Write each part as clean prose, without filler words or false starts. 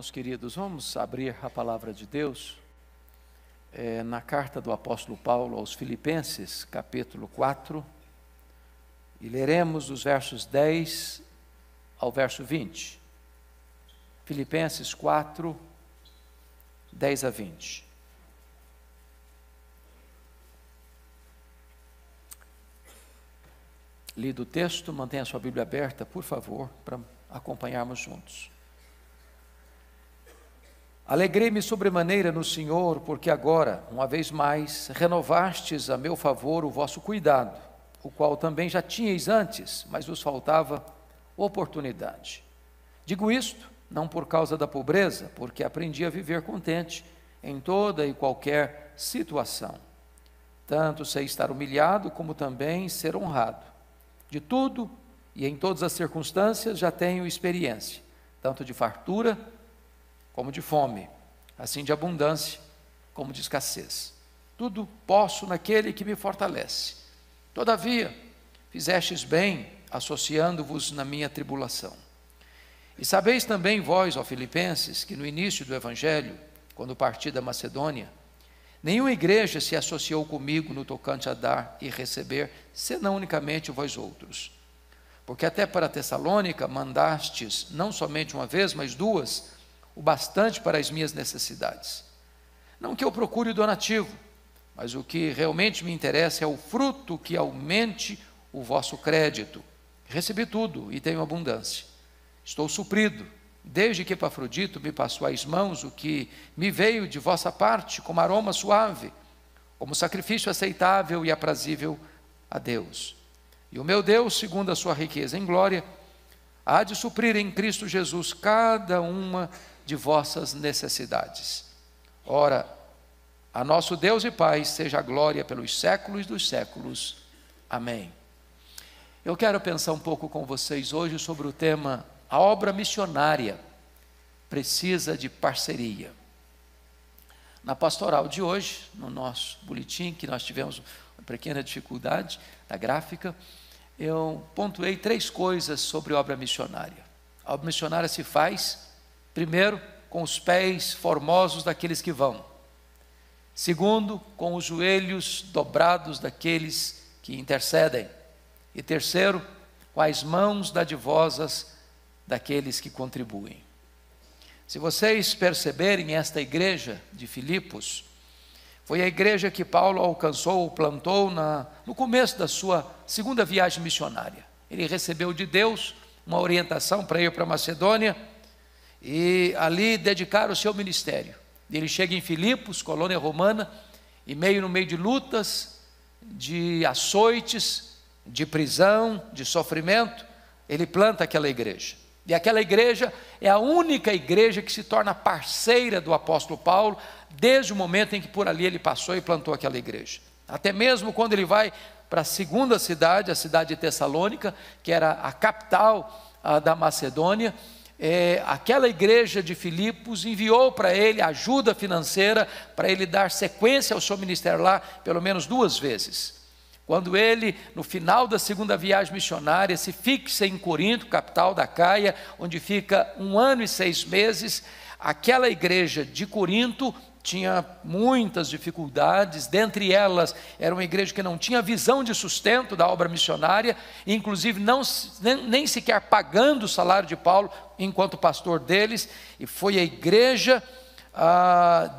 Irmãos queridos, vamos abrir a palavra de Deus na carta do apóstolo Paulo aos Filipenses, capítulo 4, e leremos dos versos 10 ao verso 20. Filipenses 4, 10 a 20. Lido o texto, mantenha a sua Bíblia aberta, por favor, para acompanharmos juntos. Alegrei-me sobremaneira no Senhor, porque agora, uma vez mais, renovastes a meu favor o vosso cuidado, o qual também já tinhais antes, mas vos faltava oportunidade. Digo isto, não por causa da pobreza, porque aprendi a viver contente em toda e qualquer situação. Tanto sei estar humilhado, como também ser honrado. De tudo e em todas as circunstâncias já tenho experiência, tanto de fartura como de fome, assim de abundância como de escassez. Tudo posso naquele que me fortalece. Todavia, fizestes bem, associando-vos na minha tribulação. E sabeis também vós, ó Filipenses, que no início do Evangelho, quando parti da Macedônia, nenhuma igreja se associou comigo no tocante a dar e receber, senão unicamente vós outros. Porque até para Tessalônica mandastes, não somente uma vez, mas duas, o bastante para as minhas necessidades. Não que eu procure o donativo, mas o que realmente me interessa é o fruto que aumente o vosso crédito. Recebi tudo e tenho abundância. Estou suprido, desde que Epafrodito me passou às mãos o que me veio de vossa parte, como aroma suave, como sacrifício aceitável e aprazível a Deus. E o meu Deus, segundo a sua riqueza em glória, há de suprir em Cristo Jesus cada uma de vossas necessidades. Ora, a nosso Deus e Pai seja a glória pelos séculos dos séculos. Amém. Eu quero pensar um pouco com vocês hoje sobre o tema: a obra missionária precisa de parceria. Na pastoral de hoje, no nosso boletim, que nós tivemos uma pequena dificuldade na gráfica, eu pontuei 3 coisas sobre obra missionária. A obra missionária se faz, primeiro, com os pés formosos daqueles que vão. Segundo, com os joelhos dobrados daqueles que intercedem. E terceiro, com as mãos dadivosas daqueles que contribuem. Se vocês perceberem, esta igreja de Filipos foi a igreja que Paulo alcançou, plantou no começo da sua segunda viagem missionária. Ele recebeu de Deus uma orientação para ir para a Macedônia e ali dedicar o seu ministério. Ele chega em Filipos, colônia romana, e no meio de lutas, de açoites, de prisão, de sofrimento, ele planta aquela igreja. E aquela igreja é a única igreja que se torna parceira do apóstolo Paulo, desde o momento em que por ali ele passou e plantou aquela igreja. Até mesmo quando ele vai para a segunda cidade, a cidade de Tessalônica, que era a capital da Macedônia, aquela igreja de Filipos enviou para ele ajuda financeira, para ele dar sequência ao seu ministério lá, pelo menos 2 vezes. Quando ele, no final da segunda viagem missionária, se fixa em Corinto, capital da Caia, onde fica 1 ano e 6 meses, aquela igreja de Corinto tinha muitas dificuldades. Dentre elas, era uma igreja que não tinha visão de sustento da obra missionária, inclusive nem sequer pagando o salário de Paulo enquanto pastor deles, e foi a igreja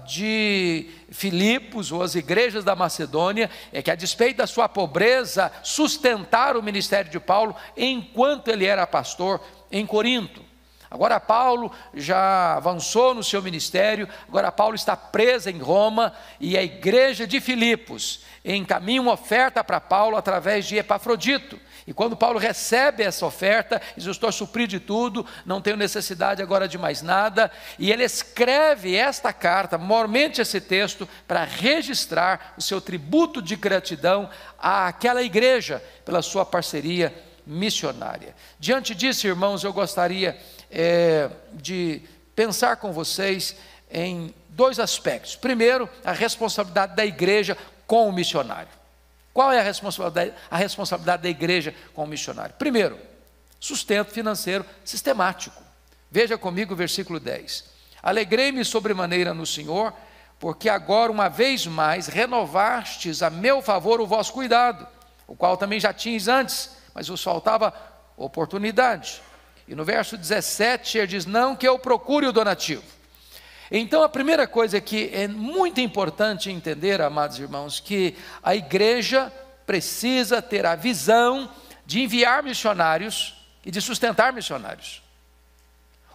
de Filipos, ou as igrejas da Macedônia, que a despeito da sua pobreza, sustentaram o ministério de Paulo, enquanto ele era pastor em Corinto. Agora Paulo já avançou no seu ministério, agora Paulo está preso em Roma, e a igreja de Filipos encaminha uma oferta para Paulo através de Epafrodito. E quando Paulo recebe essa oferta, diz: eu estou suprido de tudo, não tenho necessidade agora de mais nada. E ele escreve esta carta, maiormente esse texto, para registrar o seu tributo de gratidão àquela igreja pela sua parceria missionária. Diante disso, irmãos, eu gostaria de pensar com vocês em 2 aspectos. Primeiro, a responsabilidade da igreja com o missionário. Qual é a responsabilidade da igreja com o missionário? Primeiro, sustento financeiro sistemático. Veja comigo o versículo 10. Alegrei-me sobremaneira no Senhor, porque agora uma vez mais renovastes a meu favor o vosso cuidado, o qual também já tinhas antes, mas vos faltava oportunidade. E no verso 17 ele diz, não que eu procure o donativo. Então a primeira coisa que é muito importante entender, amados irmãos, que a igreja precisa ter a visão de enviar missionários e de sustentar missionários.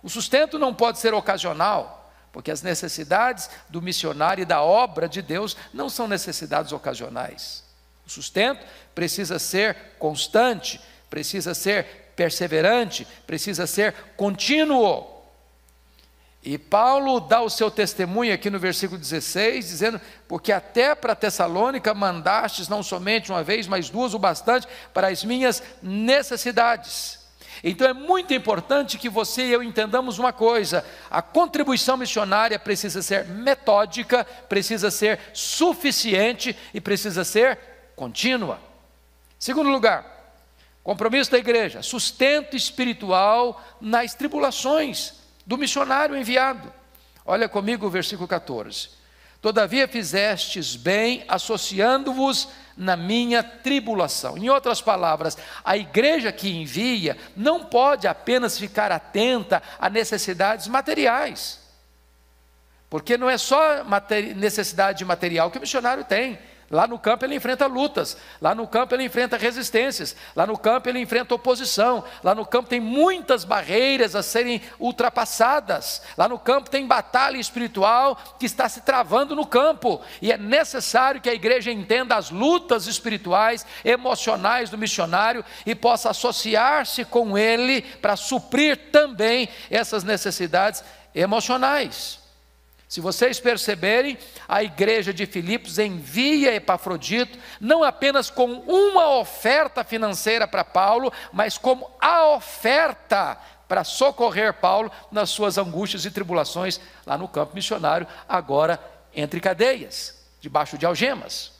O sustento não pode ser ocasional, porque as necessidades do missionário e da obra de Deus não são necessidades ocasionais. O sustento precisa ser constante, precisa ser perseverante, precisa ser contínuo. E Paulo dá o seu testemunho aqui no versículo 16, dizendo, porque até para Tessalônica mandastes não somente uma vez, mas duas o bastante para as minhas necessidades. Então é muito importante que você e eu entendamos uma coisa, a contribuição missionária precisa ser metódica, precisa ser suficiente e precisa ser contínua. Segundo lugar, compromisso da igreja, sustento espiritual nas tribulações do missionário enviado. Olha comigo o versículo 14. Todavia fizestes bem associando-vos na minha tribulação. Em outras palavras, a igreja que envia não pode apenas ficar atenta a necessidades materiais, porque não é só necessidade material que o missionário tem. Lá no campo ele enfrenta lutas, lá no campo ele enfrenta resistências, lá no campo ele enfrenta oposição, lá no campo tem muitas barreiras a serem ultrapassadas, lá no campo tem batalha espiritual que está se travando no campo, e é necessário que a igreja entenda as lutas espirituais, emocionais do missionário e possa associar-se com ele para suprir também essas necessidades emocionais. Se vocês perceberem, a igreja de Filipos envia Epafrodito, não apenas com uma oferta financeira para Paulo, mas como a oferta para socorrer Paulo nas suas angústias e tribulações lá no campo missionário, agora entre cadeias, debaixo de algemas.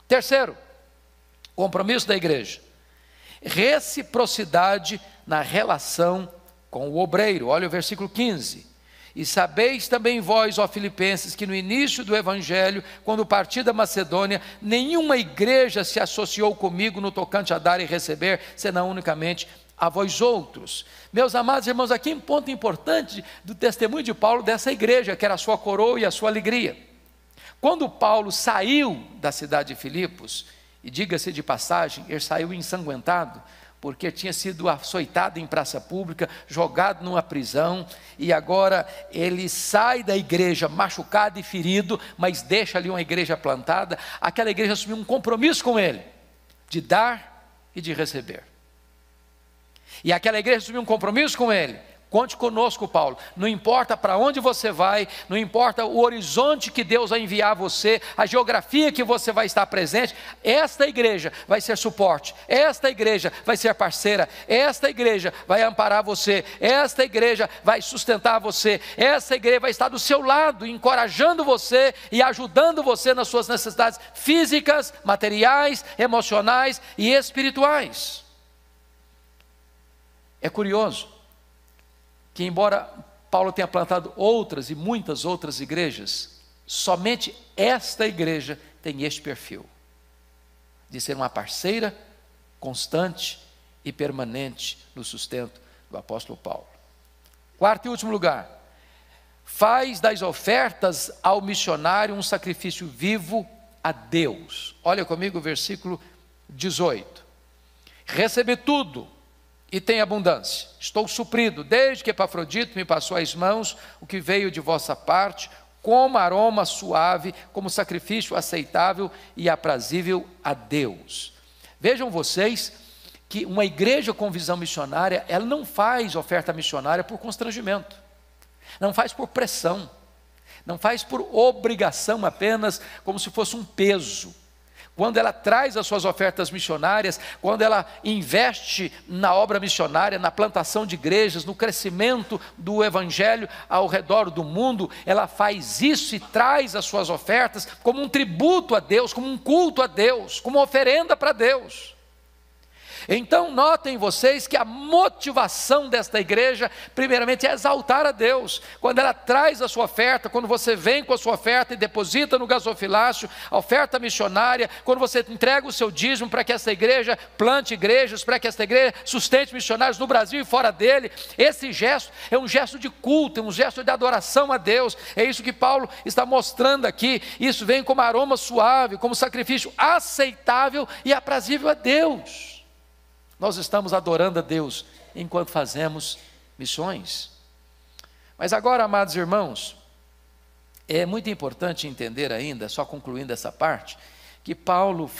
Terceiro, compromisso da igreja, reciprocidade na relação com o obreiro. Olha o versículo 15. E sabeis também vós, ó Filipenses, que no início do Evangelho, quando parti da Macedônia, nenhuma igreja se associou comigo no tocante a dar e receber, senão unicamente a vós outros. Meus amados irmãos, aqui um ponto importante do testemunho de Paulo dessa igreja, que era a sua coroa e a sua alegria. Quando Paulo saiu da cidade de Filipos, e diga-se de passagem, ele saiu ensanguentado, porque tinha sido açoitado em praça pública, jogado numa prisão, e agora ele sai da igreja machucado e ferido, mas deixa ali uma igreja plantada. Aquela igreja assumiu um compromisso com ele, de dar e de receber. E aquela igreja assumiu um compromisso com ele. Conte conosco, Paulo, não importa para onde você vai, não importa o horizonte que Deus vai enviar a você, a geografia que você vai estar presente, esta igreja vai ser suporte, esta igreja vai ser parceira, esta igreja vai amparar você, esta igreja vai sustentar você, esta igreja vai estar do seu lado, encorajando você e ajudando você nas suas necessidades físicas, materiais, emocionais e espirituais. É curioso que, embora Paulo tenha plantado outras e muitas outras igrejas, somente esta igreja tem este perfil, de ser uma parceira constante e permanente no sustento do apóstolo Paulo. Quarto e último lugar, faz das ofertas ao missionário um sacrifício vivo a Deus. Olha comigo o versículo 18. Recebi tudo e tem abundância, estou suprido, desde que Epafrodito me passou às mãos o que veio de vossa parte, como aroma suave, como sacrifício aceitável e aprazível a Deus. Vejam vocês que uma igreja com visão missionária, ela não faz oferta missionária por constrangimento, não faz por pressão, não faz por obrigação apenas, como se fosse um peso. Quando ela traz as suas ofertas missionárias, quando ela investe na obra missionária, na plantação de igrejas, no crescimento do evangelho ao redor do mundo, ela faz isso e traz as suas ofertas como um tributo a Deus, como um culto a Deus, como uma oferenda para Deus. Então notem vocês que a motivação desta igreja, primeiramente, é exaltar a Deus. Quando ela traz a sua oferta, quando você vem com a sua oferta e deposita no gasofilácio, a oferta missionária, quando você entrega o seu dízimo para que esta igreja plante igrejas, para que esta igreja sustente missionários no Brasil e fora dele, esse gesto é um gesto de culto, é um gesto de adoração a Deus. É isso que Paulo está mostrando aqui. Isso vem como aroma suave, como sacrifício aceitável e aprazível a Deus. Nós estamos adorando a Deus enquanto fazemos missões. Mas agora, amados irmãos, é muito importante entender ainda, só concluindo essa parte, que Paulo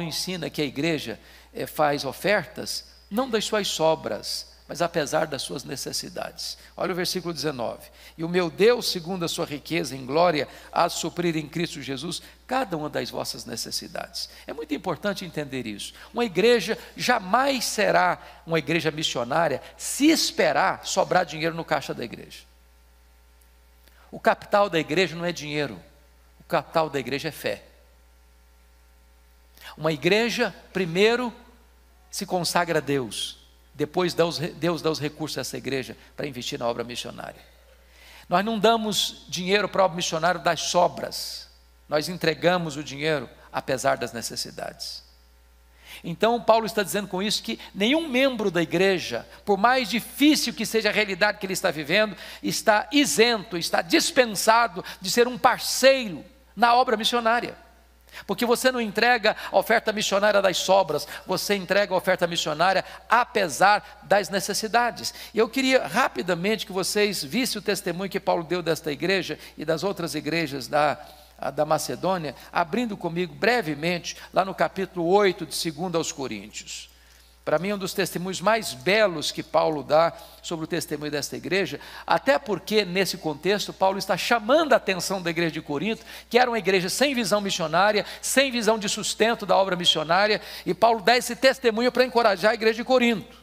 ensina que a igreja faz ofertas, não das suas sobras, mas apesar das suas necessidades. Olha o versículo 19. E o meu Deus, segundo a sua riqueza em glória, há de suprir em Cristo Jesus cada uma das vossas necessidades. É muito importante entender isso. Uma igreja jamais será uma igreja missionária se esperar sobrar dinheiro no caixa da igreja. O capital da igreja não é dinheiro, o capital da igreja é fé. Uma igreja, primeiro, se consagra a Deus. Depois Deus dá os recursos a essa igreja para investir na obra missionária. Nós não damos dinheiro para a obra missionária das sobras. Nós entregamos o dinheiro apesar das necessidades. Então Paulo está dizendo com isso que nenhum membro da igreja, por mais difícil que seja a realidade que ele está vivendo, está isento, está dispensado de ser um parceiro na obra missionária. Porque você não entrega a oferta missionária das sobras, você entrega a oferta missionária apesar das necessidades. E eu queria rapidamente que vocês vissem o testemunho que Paulo deu desta igreja e das outras igrejas da Macedônia, abrindo comigo brevemente lá no capítulo 8 de 2 aos Coríntios. Para mim é um dos testemunhos mais belos que Paulo dá sobre o testemunho desta igreja, até porque nesse contexto Paulo está chamando a atenção da igreja de Corinto, que era uma igreja sem visão missionária, sem visão de sustento da obra missionária, e Paulo dá esse testemunho para encorajar a igreja de Corinto.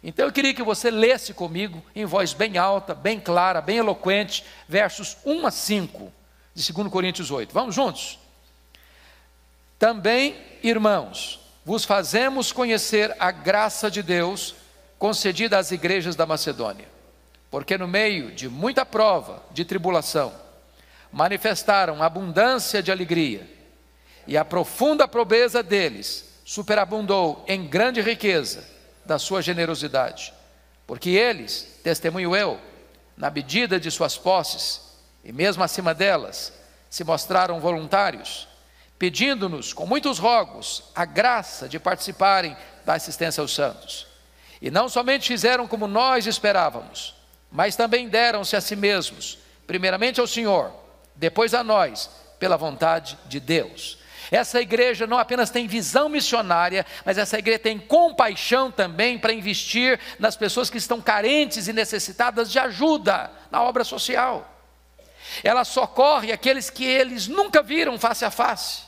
Então eu queria que você lesse comigo, em voz bem alta, bem clara, bem eloquente, versos 1 a 5, de 2 Coríntios 8. Vamos juntos? Também, irmãos, vos fazemos conhecer a graça de Deus concedida às igrejas da Macedônia, porque no meio de muita prova, de tribulação, manifestaram abundância de alegria, e a profunda pobreza deles superabundou em grande riqueza da sua generosidade, porque eles, testemunho eu, na medida de suas posses, e mesmo acima delas, se mostraram voluntários, pedindo-nos com muitos rogos a graça de participarem da assistência aos santos. E não somente fizeram como nós esperávamos, mas também deram-se a si mesmos, primeiramente ao Senhor, depois a nós, pela vontade de Deus. Essa igreja não apenas tem visão missionária, mas essa igreja tem compaixão também para investir nas pessoas que estão carentes e necessitadas de ajuda na obra social. Ela socorre aqueles que eles nunca viram face a face.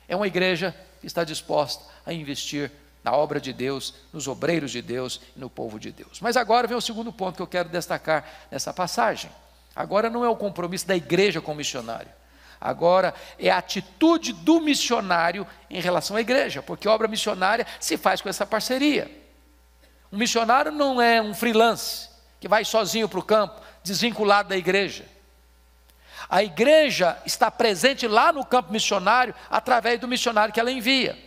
É uma igreja que está disposta a investir na obra de Deus, nos obreiros de Deus e no povo de Deus. Mas agora vem o segundo ponto que eu quero destacar nessa passagem. Agora não é o compromisso da igreja com o missionário. Agora é a atitude do missionário em relação à igreja, porque a obra missionária se faz com essa parceria. Um missionário não é um freelance que vai sozinho para o campo, desvinculado da igreja. A igreja está presente lá no campo missionário através do missionário que ela envia.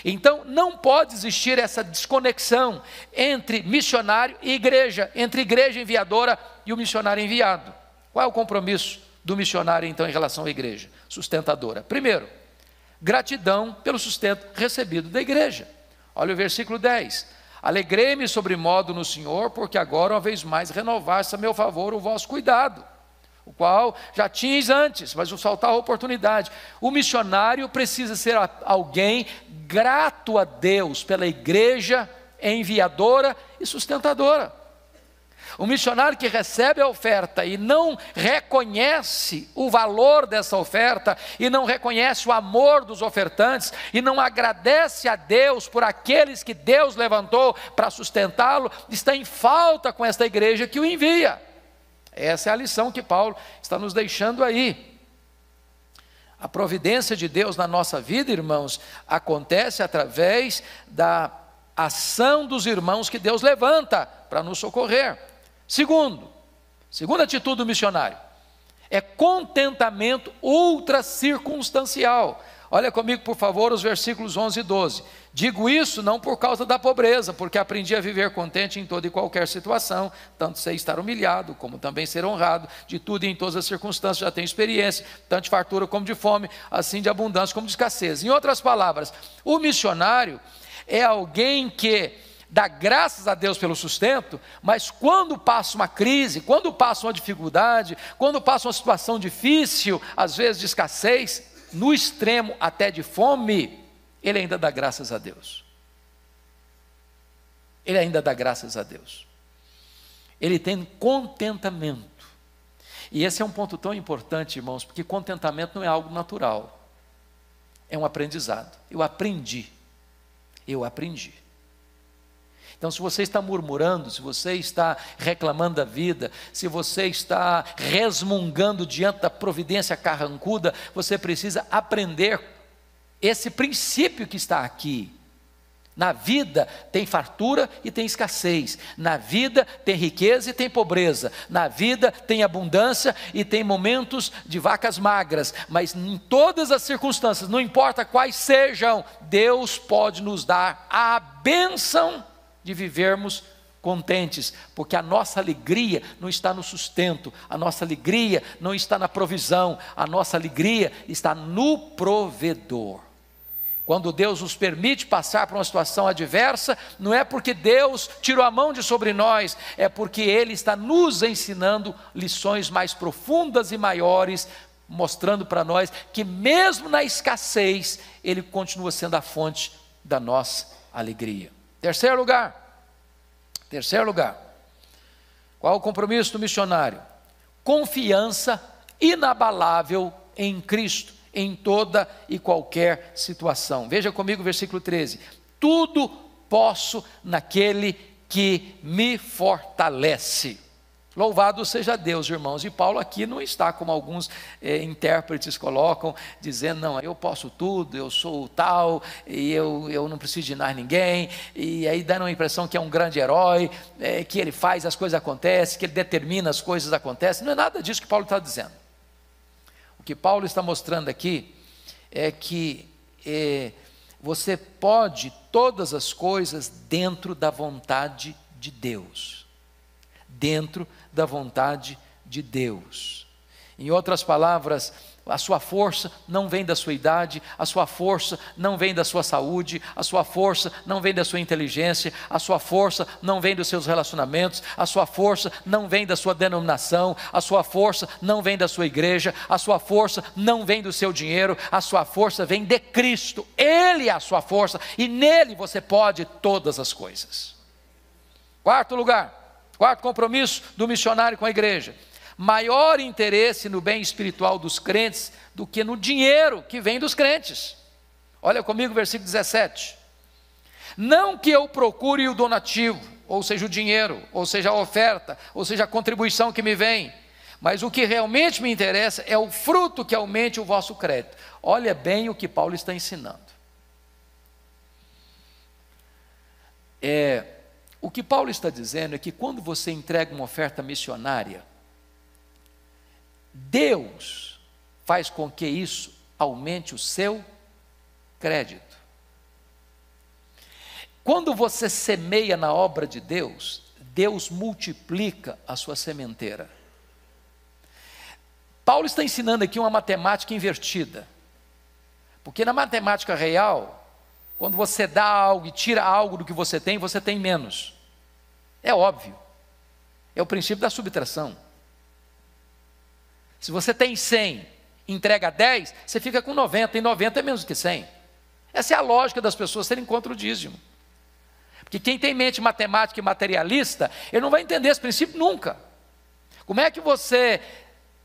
Então não pode existir essa desconexão entre missionário e igreja, entre igreja enviadora e o missionário enviado. Qual é o compromisso do missionário então em relação à igreja sustentadora? Primeiro, gratidão pelo sustento recebido da igreja. Olha o versículo 10. Alegrei-me sobremodo no Senhor, porque agora uma vez mais renovaste a meu favor o vosso cuidado, o qual já tinhas antes, mas vos faltava oportunidade. O missionário precisa ser alguém grato a Deus pela igreja enviadora e sustentadora. O missionário que recebe a oferta e não reconhece o valor dessa oferta, e não reconhece o amor dos ofertantes, e não agradece a Deus por aqueles que Deus levantou para sustentá-lo, está em falta com esta igreja que o envia. Essa é a lição que Paulo está nos deixando aí. A providência de Deus na nossa vida, irmãos, acontece através da ação dos irmãos que Deus levanta para nos socorrer. Segunda atitude do missionário, é contentamento ultra circunstancial. Olha comigo, por favor, os versículos 11 e 12. Digo isso não por causa da pobreza, porque aprendi a viver contente em toda e qualquer situação, tanto sei estar humilhado, como também ser honrado, de tudo e em todas as circunstâncias já tenho experiência, tanto de fartura como de fome, assim de abundância como de escassez. Em outras palavras, o missionário é alguém que dá graças a Deus pelo sustento, mas quando passa uma crise, quando passa uma dificuldade, quando passa uma situação difícil, às vezes de escassez, no extremo até de fome, ele ainda dá graças a Deus. Ele ainda dá graças a Deus. Ele tem contentamento. E esse é um ponto tão importante, irmãos, porque contentamento não é algo natural. É um aprendizado. Eu aprendi. Então, se você está murmurando, se você está reclamando da vida, se você está resmungando diante da providência carrancuda, você precisa aprender esse princípio que está aqui. Na vida tem fartura e tem escassez, na vida tem riqueza e tem pobreza, na vida tem abundância e tem momentos de vacas magras, mas em todas as circunstâncias, não importa quais sejam, Deus pode nos dar a bênção de vivermos contentes, porque a nossa alegria não está no sustento, a nossa alegria não está na provisão, a nossa alegria está no provedor. Quando Deus nos permite passar por uma situação adversa, não é porque Deus tirou a mão de sobre nós, é porque Ele está nos ensinando lições mais profundas e maiores, mostrando para nós que mesmo na escassez, Ele continua sendo a fonte da nossa alegria. Terceiro lugar, qual o compromisso do missionário? Confiança inabalável em Cristo, em toda e qualquer situação. Veja comigo o versículo 13, tudo posso naquele que me fortalece. Louvado seja Deus, irmãos. E Paulo aqui não está como alguns intérpretes colocam, dizendo, não, eu posso tudo, eu sou tal, e eu não preciso de mais ninguém, e aí dando a impressão que é um grande herói, que ele faz as coisas acontecem, que ele determina as coisas acontecem. Não é nada disso que Paulo está dizendo. O que Paulo está mostrando aqui é que você pode todas as coisas dentro da vontade de Deus. Dentro da vontade de Deus. Em outras palavras, a sua força não vem da sua idade, a sua força não vem da sua saúde, a sua força não vem da sua inteligência, a sua força não vem dos seus relacionamentos, a sua força não vem da sua denominação, a sua força não vem da sua igreja, a sua força não vem do seu dinheiro, a sua força vem de Cristo. Ele é a sua força e nele você pode todas as coisas. Quarto compromisso do missionário com a igreja: maior interesse no bem espiritual dos crentes do que no dinheiro que vem dos crentes. Olha comigo o versículo 17. Não que eu procure o donativo, ou seja o dinheiro, ou seja a oferta, ou seja a contribuição que me vem, mas o que realmente me interessa é o fruto que aumente o vosso crédito. Olha bem o que Paulo está ensinando. O que Paulo está dizendo é que quando você entrega uma oferta missionária, Deus faz com que isso aumente o seu crédito. Quando você semeia na obra de Deus, Deus multiplica a sua sementeira. Paulo está ensinando aqui uma matemática invertida, porque na matemática real, quando você dá algo e tira algo do que você tem menos. É óbvio, é o princípio da subtração. Se você tem 100, entrega 10, você fica com 90, e 90 é menos que 100. Essa é a lógica das pessoas terem contra o dízimo. Porque quem tem mente matemática e materialista, ele não vai entender esse princípio nunca. Como é que você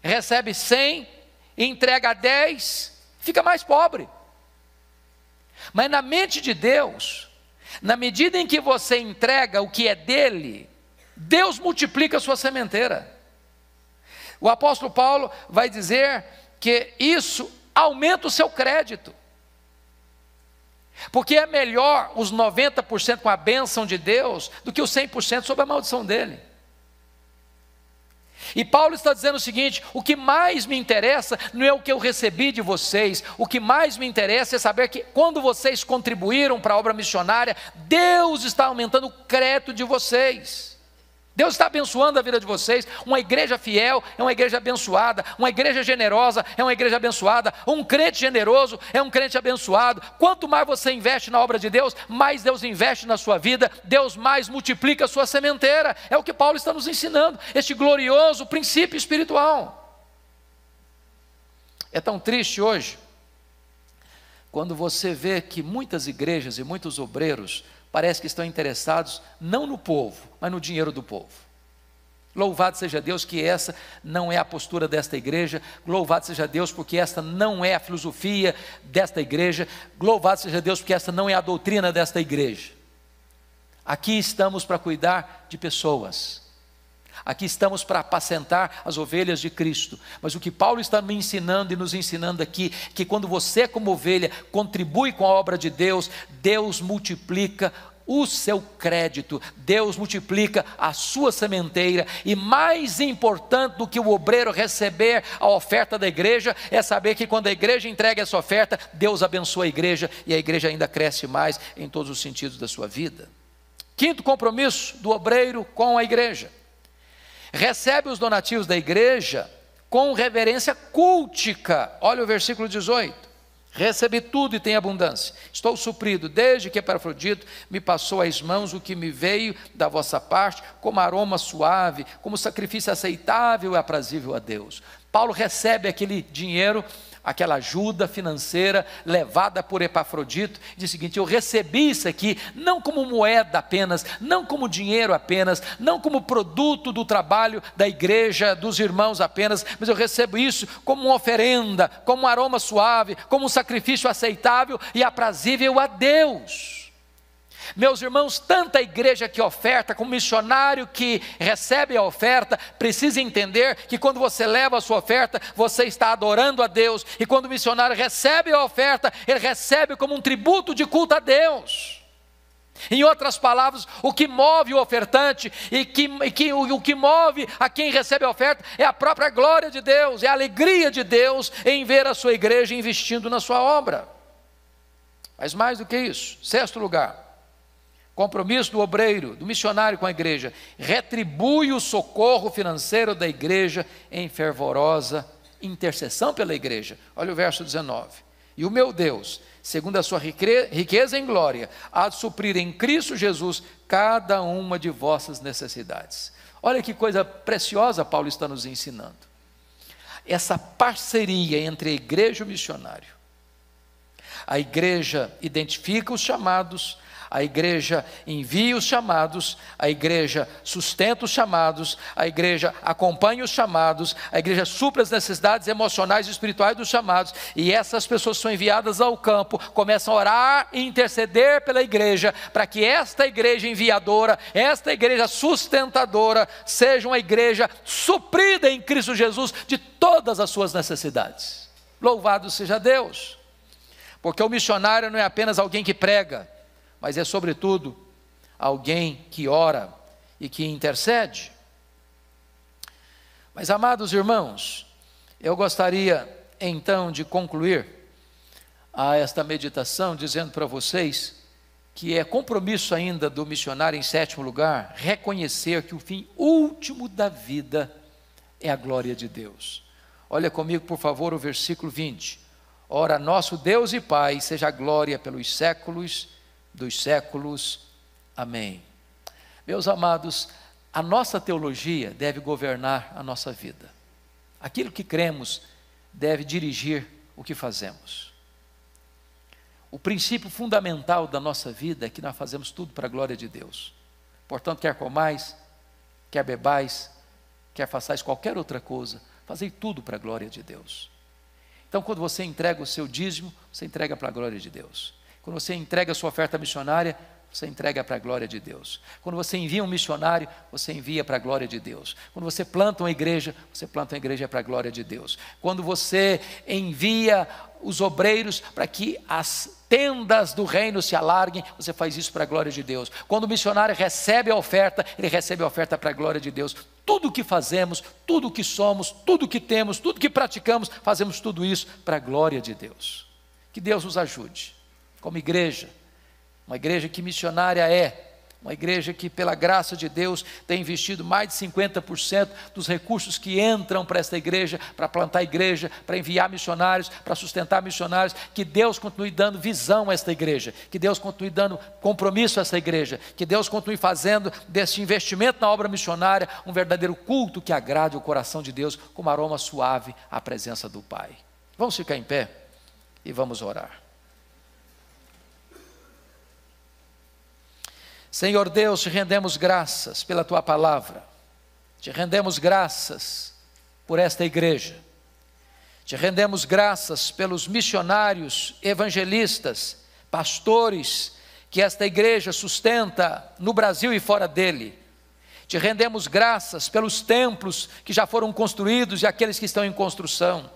recebe 100, e entrega 10, fica mais pobre? Mas na mente de Deus, na medida em que você entrega o que é dele, Deus multiplica a sua sementeira. O apóstolo Paulo vai dizer que isso aumenta o seu crédito. Porque é melhor os 90% com a bênção de Deus do que os 100% sob a maldição dele. E Paulo está dizendo o seguinte: o que mais me interessa não é o que eu recebi de vocês, o que mais me interessa é saber que quando vocês contribuíram para a obra missionária, Deus está aumentando o crédito de vocês. Deus está abençoando a vida de vocês. Uma igreja fiel é uma igreja abençoada, uma igreja generosa é uma igreja abençoada, um crente generoso é um crente abençoado. Quanto mais você investe na obra de Deus, mais Deus investe na sua vida, Deus mais multiplica a sua sementeira. É o que Paulo está nos ensinando, este glorioso princípio espiritual. É tão triste hoje, quando você vê que muitas igrejas e muitos obreiros parece que estão interessados não no povo, mas no dinheiro do povo. Louvado seja Deus que essa não é a postura desta igreja, louvado seja Deus porque esta não é a filosofia desta igreja, louvado seja Deus porque esta não é a doutrina desta igreja. Aqui estamos para cuidar de pessoas, aqui estamos para apacentar as ovelhas de Cristo, mas o que Paulo está me ensinando e nos ensinando aqui, que quando você como ovelha contribui com a obra de Deus, Deus multiplica o seu crédito, Deus multiplica a sua sementeira, e mais importante do que o obreiro receber a oferta da igreja, é saber que quando a igreja entrega essa oferta, Deus abençoa a igreja, e a igreja ainda cresce mais em todos os sentidos da sua vida. Quinto compromisso do obreiro com a igreja: recebe os donativos da igreja com reverência cultica. Olha o versículo 18: recebi tudo e tenho abundância, estou suprido, desde que Epafrodito me passou às mãos o que me veio da vossa parte, como aroma suave, como sacrifício aceitável e aprazível a Deus. Paulo recebe aquele dinheiro, aquela ajuda financeira levada por Epafrodito, e diz o seguinte: eu recebi isso aqui, não como moeda apenas, não como dinheiro apenas, não como produto do trabalho da igreja, dos irmãos apenas, mas eu recebo isso como uma oferenda, como um aroma suave, como um sacrifício aceitável e aprazível a Deus. Meus irmãos, tanto a igreja que oferta, como o missionário que recebe a oferta, precisa entender que quando você leva a sua oferta, você está adorando a Deus, e quando o missionário recebe a oferta, ele recebe como um tributo de culto a Deus. Em outras palavras, o que move o ofertante o que move a quem recebe a oferta é a própria glória de Deus, é a alegria de Deus em ver a sua igreja investindo na sua obra. Mas mais do que isso, sexto lugar, compromisso do obreiro, do missionário com a igreja: retribui o socorro financeiro da igreja em fervorosa intercessão pela igreja. Olha o verso 19: e o meu Deus, segundo a sua riqueza em glória, há de suprir em Cristo Jesus cada uma de vossas necessidades. Olha que coisa preciosa Paulo está nos ensinando, essa parceria entre a igreja e o missionário. A igreja identifica os chamados, a igreja envia os chamados, a igreja sustenta os chamados, a igreja acompanha os chamados, a igreja supre as necessidades emocionais e espirituais dos chamados, e essas pessoas são enviadas ao campo, começam a orar e interceder pela igreja, para que esta igreja enviadora, esta igreja sustentadora, seja uma igreja suprida em Cristo Jesus de todas as suas necessidades. Louvado seja Deus, porque o missionário não é apenas alguém que prega, mas é sobretudo alguém que ora e que intercede. Mas, amados irmãos, eu gostaria então de concluir esta meditação dizendo para vocês que é compromisso ainda do missionário, em sétimo lugar, reconhecer que o fim último da vida é a glória de Deus. Olha comigo, por favor, o versículo 20: ora, nosso Deus e Pai, seja a glória pelos séculos dos séculos. Amém. Meus amados, a nossa teologia deve governar a nossa vida. Aquilo que cremos deve dirigir o que fazemos. O princípio fundamental da nossa vida é que nós fazemos tudo para a glória de Deus. Portanto, quer comais, quer bebais, quer façais qualquer outra coisa, fazei tudo para a glória de Deus. Então, quando você entrega o seu dízimo, você entrega para a glória de Deus. Quando você entrega a sua oferta missionária, você entrega para a glória de Deus. Quando você envia um missionário, você envia para a glória de Deus. Quando você planta uma igreja, você planta uma igreja para a glória de Deus. Quando você envia os obreiros para que as tendas do reino se alarguem, você faz isso para a glória de Deus. Quando o missionário recebe a oferta, ele recebe a oferta para a glória de Deus. Tudo o que fazemos, tudo o que somos, tudo o que temos, tudo o que praticamos, fazemos tudo isso para a glória de Deus. Que Deus nos ajude, como igreja, uma igreja que missionária é, uma igreja que pela graça de Deus tem investido mais de 50% dos recursos que entram para esta igreja, para plantar igreja, para enviar missionários, para sustentar missionários. Que Deus continue dando visão a esta igreja, que Deus continue dando compromisso a esta igreja, que Deus continue fazendo deste investimento na obra missionária um verdadeiro culto que agrade o coração de Deus, como aroma suave à presença do Pai. Vamos ficar em pé e vamos orar. Senhor Deus, te rendemos graças pela Tua palavra, te rendemos graças por esta igreja, te rendemos graças pelos missionários, evangelistas, pastores, que esta igreja sustenta no Brasil e fora dele. Te rendemos graças pelos templos que já foram construídos e aqueles que estão em construção.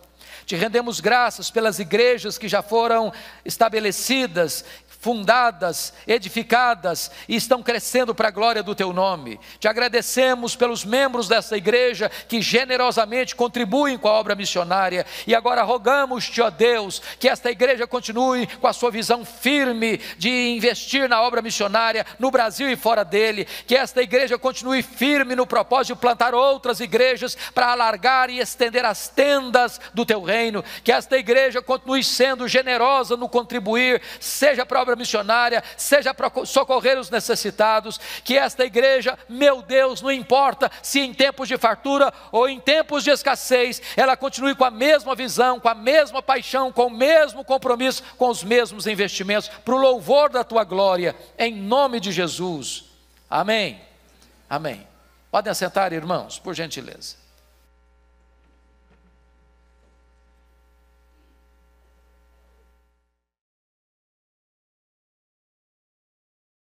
Te rendemos graças pelas igrejas que já foram estabelecidas, fundadas, edificadas e estão crescendo para a glória do Teu nome. Te agradecemos pelos membros dessa igreja que generosamente contribuem com a obra missionária e agora rogamos-te, ó Deus, que esta igreja continue com a sua visão firme de investir na obra missionária no Brasil e fora dele, que esta igreja continue firme no propósito de plantar outras igrejas para alargar e estender as tendas do Teu reino, que esta igreja continue sendo generosa no contribuir, seja para a obra missionária, seja para socorrer os necessitados, que esta igreja, meu Deus, não importa se em tempos de fartura ou em tempos de escassez, ela continue com a mesma visão, com a mesma paixão, com o mesmo compromisso, com os mesmos investimentos, para o louvor da Tua glória, em nome de Jesus, amém, amém. Podem assentar, irmãos, por gentileza.